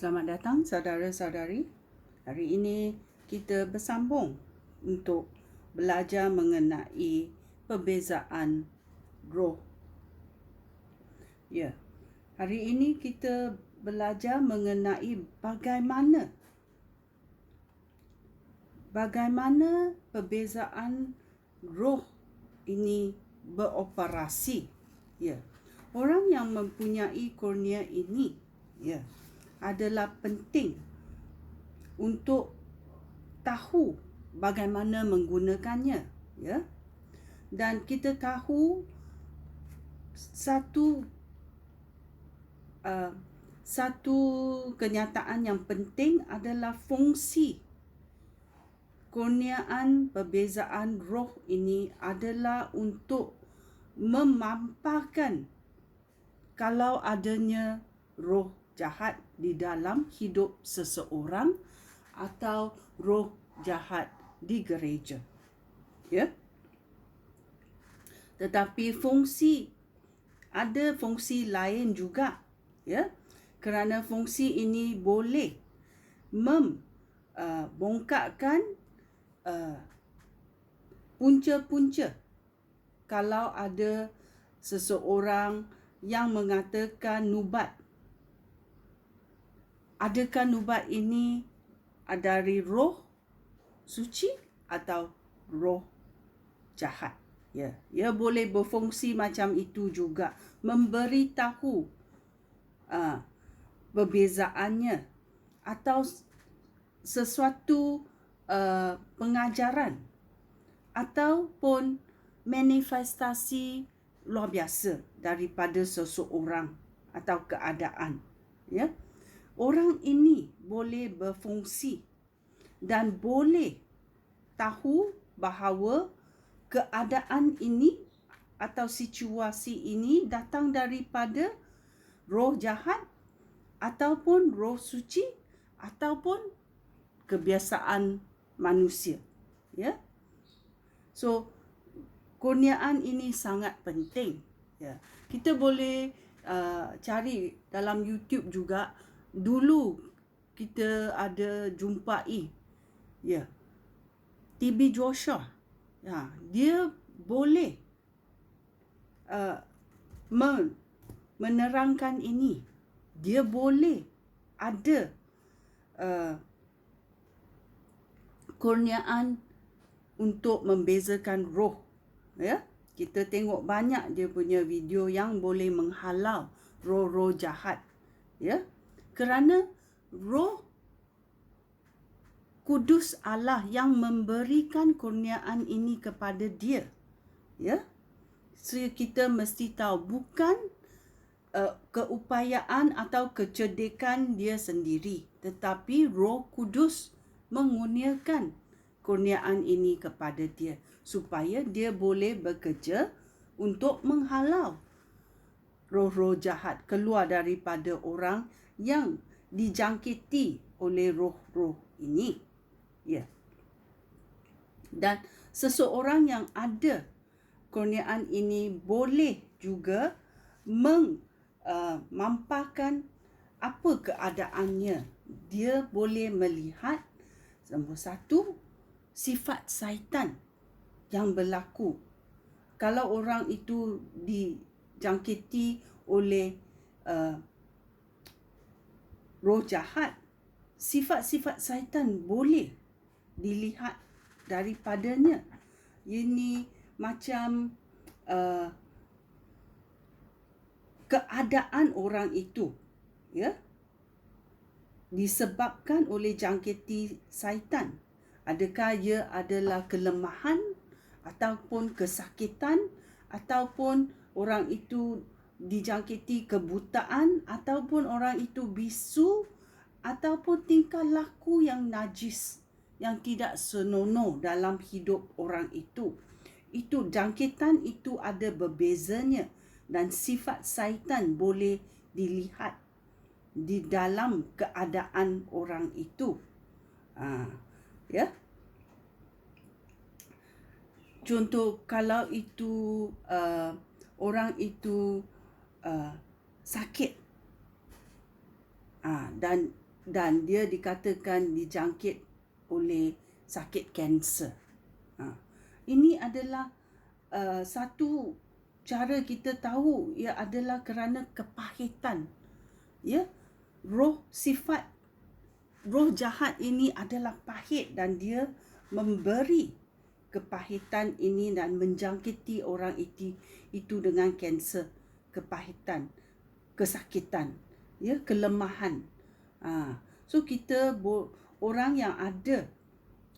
Selamat datang saudara-saudari. Hari ini kita bersambung untuk belajar mengenai perbezaan roh. Ya. Hari ini kita belajar mengenai bagaimana perbezaan roh ini beroperasi. Ya. Orang yang mempunyai kurnia ini, ya, adalah penting untuk tahu bagaimana menggunakannya, ya. Dan kita tahu satu kenyataan yang penting adalah fungsi kurniaan perbezaan roh ini adalah untuk memampahkan kalau adanya roh jahat di dalam hidup seseorang atau roh jahat di gereja. Ya. Tetapi ada fungsi lain juga, ya. Kerana fungsi ini boleh membongkakkan punca-punca kalau ada seseorang yang mengatakan nubat. Adakah nubat ini dari roh suci atau roh jahat? Ya, ia boleh berfungsi macam itu juga, memberitahu perbezaannya atau sesuatu pengajaran ataupun manifestasi luar biasa daripada seseorang atau keadaan, ya. Orang ini boleh berfungsi dan boleh tahu bahawa keadaan ini atau situasi ini datang daripada roh jahat ataupun roh suci ataupun kebiasaan manusia, ya. So kurniaan ini sangat penting, ya. Kita boleh cari dalam YouTube juga. Dulu kita ada jumpai, ya, TB Joshua. Ya, dia boleh menerangkan ini. Dia boleh ada kurniaan untuk membezakan roh, ya. Kita tengok banyak dia punya video yang boleh menghalau roh-roh jahat, ya. Kerana roh kudus Allah yang memberikan kurniaan ini kepada dia, ya. So kita mesti tahu bukan keupayaan atau kecerdikan dia sendiri, tetapi Roh Kudus mengurniakan kurniaan ini kepada dia supaya dia boleh bekerja untuk menghalau roh-roh jahat keluar daripada orang yang dijangkiti oleh roh-roh ini, ya. Dan seseorang yang ada kurniaan ini boleh juga memampahkan apa keadaannya. Dia boleh melihat, nombor satu, sifat syaitan yang berlaku. Kalau orang itu dijangkiti oleh roh jahat, sifat-sifat syaitan boleh dilihat daripadanya. Ini macam keadaan orang itu, ya, disebabkan oleh jangkiti syaitan. Adakah ia adalah kelemahan ataupun kesakitan, ataupun orang itu dijangkiti kebutaan, ataupun orang itu bisu, ataupun tingkah laku yang najis, yang tidak senonoh dalam hidup orang itu. Itu jangkitan itu ada berbezanya, dan sifat syaitan boleh dilihat di dalam keadaan orang itu. Ya. Contoh, kalau itu orang itu sakit dan dan dia dikatakan dijangkit oleh sakit kanser. Ini adalah satu cara kita tahu ia adalah kerana kepahitan. Ya, roh jahat ini adalah pahit dan dia memberi kepahitan ini dan menjangkiti orang itu dengan kanser, kepahitan, kesakitan, ya, kelemahan. So kita orang yang ada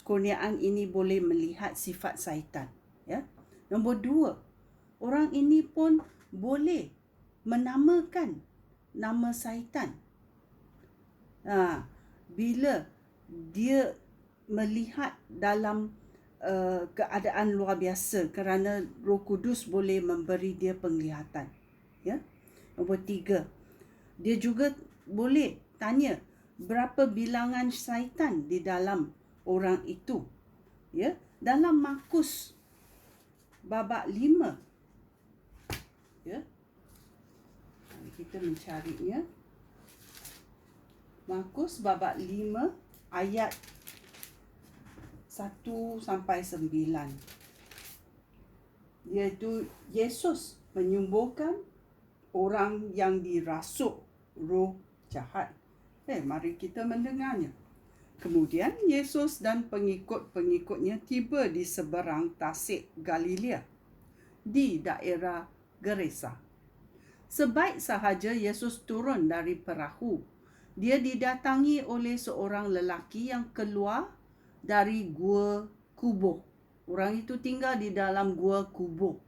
kurniaan ini boleh melihat sifat syaitan, ya. Nombor 2, orang ini pun boleh menamakan nama syaitan. Bila dia melihat dalam keadaan luar biasa, kerana Roh Kudus boleh memberi dia penglihatan, ya. Nombor 3, dia juga boleh tanya berapa bilangan syaitan di dalam orang itu, ya. Dalam Markus babak 5, ya, kita mencarinya. Markus babak 5 ayat 1 sampai 9. Iaitu Yesus menyembuhkan orang yang dirasuk roh jahat. Mari kita mendengarnya. Kemudian Yesus dan pengikut-pengikutnya tiba di seberang tasik Galilea, di daerah Gerasa. Sebaik sahaja Yesus turun dari perahu, dia didatangi oleh seorang lelaki yang keluar dari gua kubur. Orang itu tinggal di dalam gua kubur.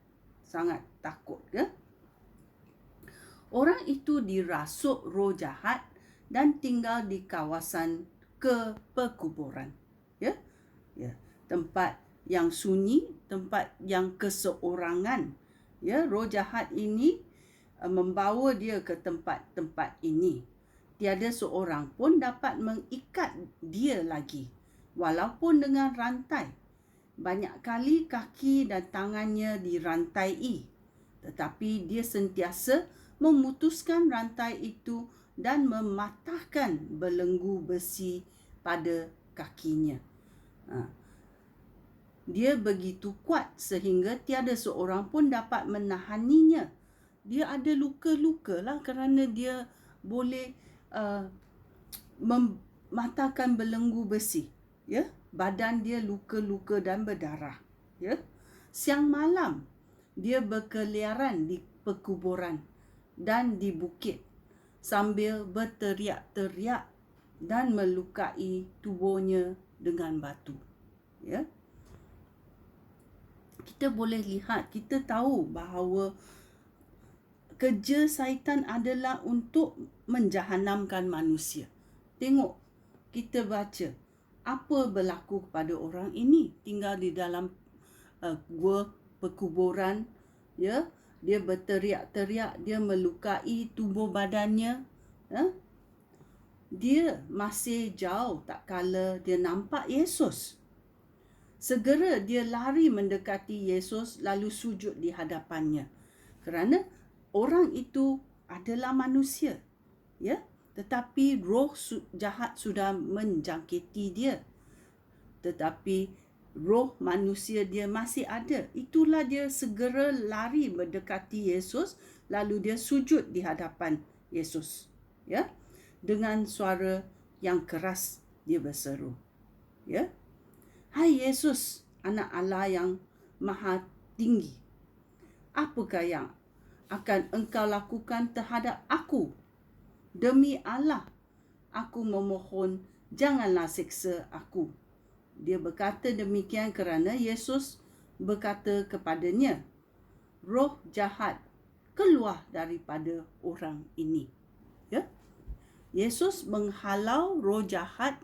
Sangat takut, ya? Orang itu dirasuk roh jahat dan tinggal di kawasan perkuburan, ya. Tempat yang sunyi, tempat yang keseorangan, ya. Roh jahat ini membawa dia ke tempat-tempat ini. Tiada seorang pun dapat mengikat dia lagi, walaupun dengan rantai. Banyak kali kaki dan tangannya dirantai, tetapi dia sentiasa memutuskan rantai itu dan mematahkan belenggu besi pada kakinya. Dia begitu kuat sehingga tiada seorang pun dapat menahaninya. Dia ada luka-luka lah kerana dia boleh mematahkan belenggu besi, ya. Badan dia luka-luka dan berdarah, ya. Siang malam dia berkeliaran di perkuburan dan di bukit sambil berteriak-teriak dan melukai tubuhnya dengan batu, ya. Kita boleh lihat, kita tahu bahawa kerja syaitan adalah untuk menjahanamkan manusia. Tengok, kita baca apa berlaku kepada orang ini tinggal di dalam gua perkuburan, ya. Dia berteriak-teriak, dia melukai tubuh badannya, ya. Dia masih jauh tak kala dia nampak Yesus. Segera dia lari mendekati Yesus lalu sujud di hadapannya. Kerana orang itu adalah manusia, ya. Tetapi roh jahat sudah menjangkiti dia. Tetapi roh manusia dia masih ada. Itulah dia segera lari mendekati Yesus lalu dia sujud di hadapan Yesus, ya. Dengan suara yang keras dia berseru, ya. Hai Yesus, anak Allah yang maha tinggi, apakah yang akan engkau lakukan terhadap aku? Demi Allah, aku memohon, janganlah siksa aku. Dia berkata demikian kerana Yesus berkata kepadanya, roh jahat keluar daripada orang ini, ya. Yesus menghalau roh jahat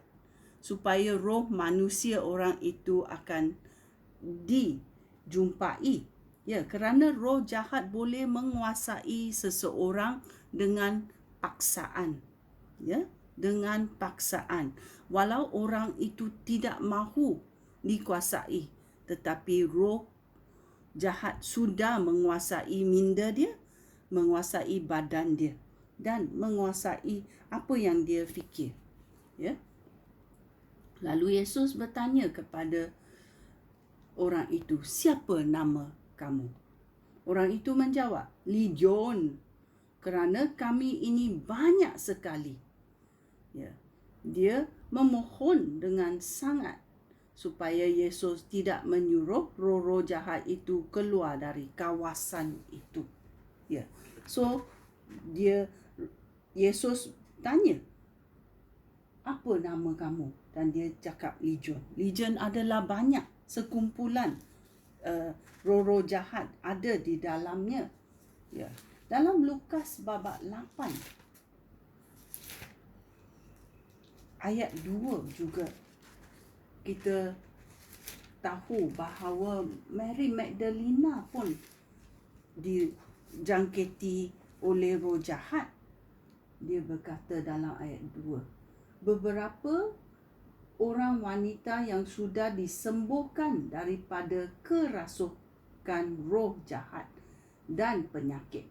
supaya roh manusia orang itu akan dijumpai, ya. Kerana roh jahat boleh menguasai seseorang dengan paksaan, ya, dengan paksaan. Walau orang itu tidak mahu dikuasai, tetapi roh jahat sudah menguasai minda dia, menguasai badan dia dan menguasai apa yang dia fikir, Ya. Lalu Yesus bertanya kepada orang itu, siapa nama kamu? Orang itu menjawab, Legion, kerana kami ini banyak sekali. Ya. Dia memohon dengan sangat supaya Yesus tidak menyuruh roh-roh jahat itu keluar dari kawasan itu. Ya. So Yesus tanya, apa nama kamu? Dan dia cakap Legion. Legion adalah banyak, sekumpulan roh-roh jahat ada di dalamnya. Ya. Dalam Lukas babak 8 ayat 2 juga kita tahu bahawa Mary Magdalena pun dijangkiti oleh roh jahat. Dia berkata dalam ayat 2, beberapa orang wanita yang sudah disembuhkan daripada kerasukan roh jahat dan penyakit.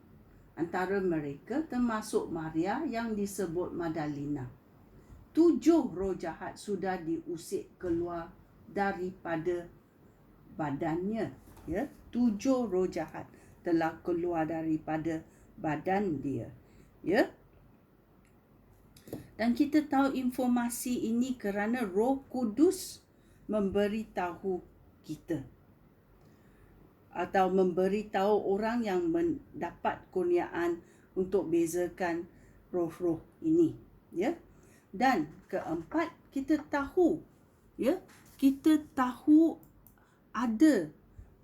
Antara mereka termasuk Maria yang disebut Magdalena. 7 roh jahat sudah diusir keluar daripada badannya. Ya, 7 roh jahat telah keluar daripada badan dia. Ya. Dan kita tahu informasi ini kerana Roh Kudus memberitahu kita atau memberitahu orang yang mendapat kurniaan untuk bezakan roh-roh ini. Ya. Dan keempat, kita tahu, ya, kita tahu ada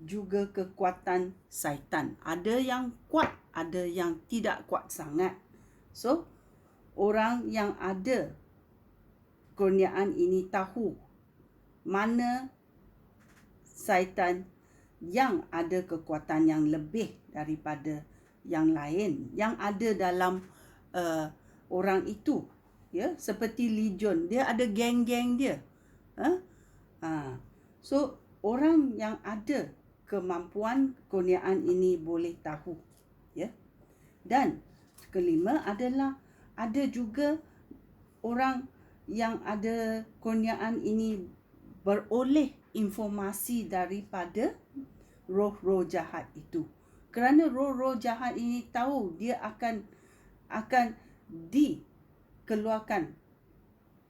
juga kekuatan syaitan. Ada yang kuat, ada yang tidak kuat sangat. So, orang yang ada kurniaan ini tahu mana syaitan yang ada kekuatan yang lebih daripada yang lain yang ada dalam orang itu. Ya, seperti Legion, dia ada geng-geng dia. So orang yang ada kemampuan kurniaan ini boleh tahu. Ya. Dan kelima adalah ada juga orang yang ada kurniaan ini beroleh informasi daripada roh-roh jahat itu. Kerana roh-roh jahat ini tahu dia akan dikeluarkan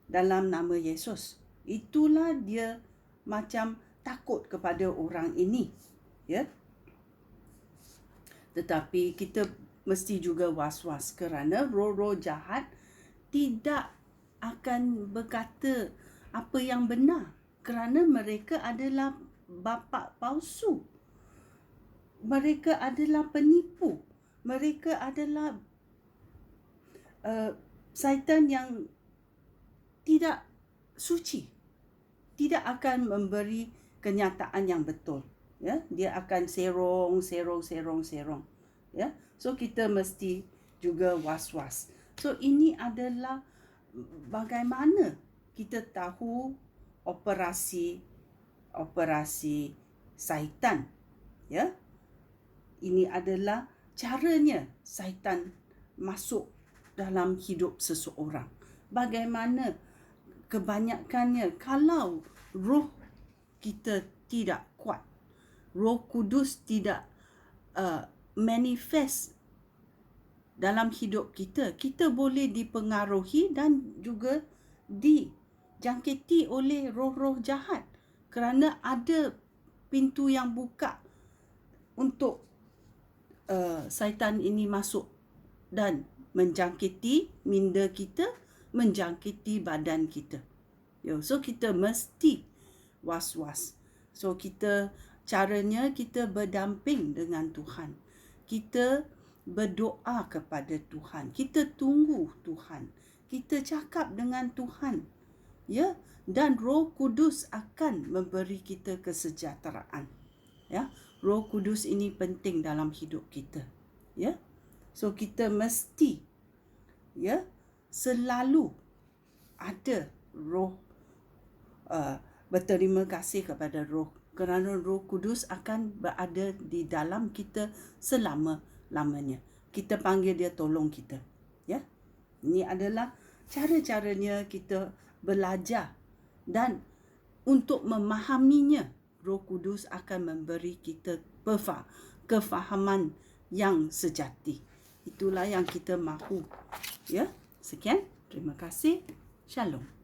dalam nama Yesus. Itulah dia macam takut kepada orang ini. Ya. Tetapi kita mesti juga was-was kerana roh-roh jahat tidak akan berkata apa yang benar kerana mereka adalah bapa palsu. Mereka adalah penipu. Mereka adalah syaitan yang tidak suci. Tidak akan memberi kenyataan yang betul. Ya, dia akan serong. Ya. So kita mesti juga was-was. So ini adalah bagaimana kita tahu operasi syaitan. Ya. Ini adalah caranya syaitan masuk dalam hidup seseorang. Bagaimana kebanyakannya kalau roh kita tidak kuat, Roh Kudus tidak manifest dalam hidup kita, kita boleh dipengaruhi dan juga dijangkiti oleh roh-roh jahat kerana ada pintu yang buka untuk syaitan ini masuk dan menjangkiti minda kita, menjangkiti badan kita. So kita mesti was-was. So caranya kita berdamping dengan Tuhan. Kita berdoa kepada Tuhan. Kita tunggu Tuhan. Kita cakap dengan Tuhan. Ya, dan Roh Kudus akan memberi kita kesejahteraan. Ya, Roh Kudus ini penting dalam hidup kita. Ya. So kita mesti selalu ada roh berterima kasih kepada roh kerana Roh Kudus akan berada di dalam kita selama-lamanya. Kita panggil dia tolong kita. Ya. Ini adalah cara-caranya kita belajar, dan untuk memahaminya, Roh Kudus akan memberi kita kefahaman yang sejati. Itulah yang kita mahu. Ya, sekian. Terima kasih. Shalom.